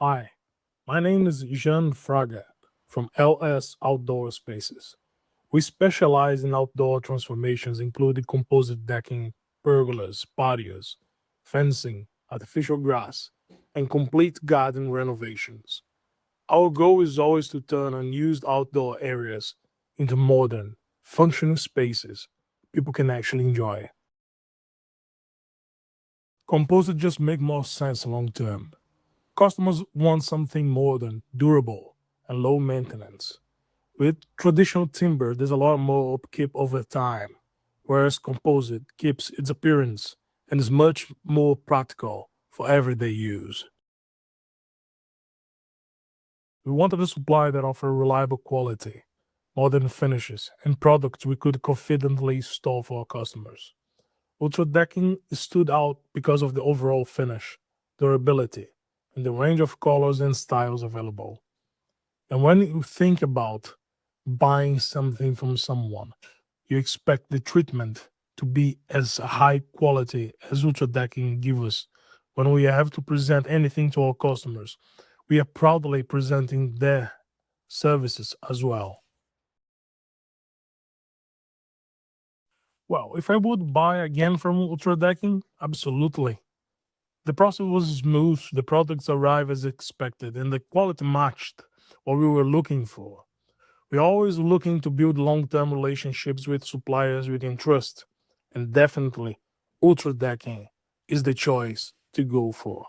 Hi, my name is Jean Fraga from LS Outdoor Spaces. We specialize in outdoor transformations, including composite decking, pergolas, patios, fencing, artificial grass, and complete garden renovations. Our goal is always to turn unused outdoor areas into modern, functional spaces people can actually enjoy. Composite just make more sense long term. Customers want something modern, durable, and low maintenance. With traditional timber, there's a lot more upkeep over time, whereas composite keeps its appearance and is much more practical for everyday use. We wanted a supply that offered reliable quality, modern finishes, and products we could confidently store for our customers. Ultra decking stood out because of the overall finish, durability, and the range of colors and styles available. And when you think about buying something from someone, you expect the treatment to be as high quality as Ultra Decking give us. When we have to present anything to our customers, we are proudly presenting their services as well. Well, if I would buy again from Ultra Decking, absolutely. The process was smooth, the products arrived as expected, and the quality matched what we were looking for. We're always looking to build long term relationships with suppliers we can trust, and definitely Ultra Decking is the choice to go for.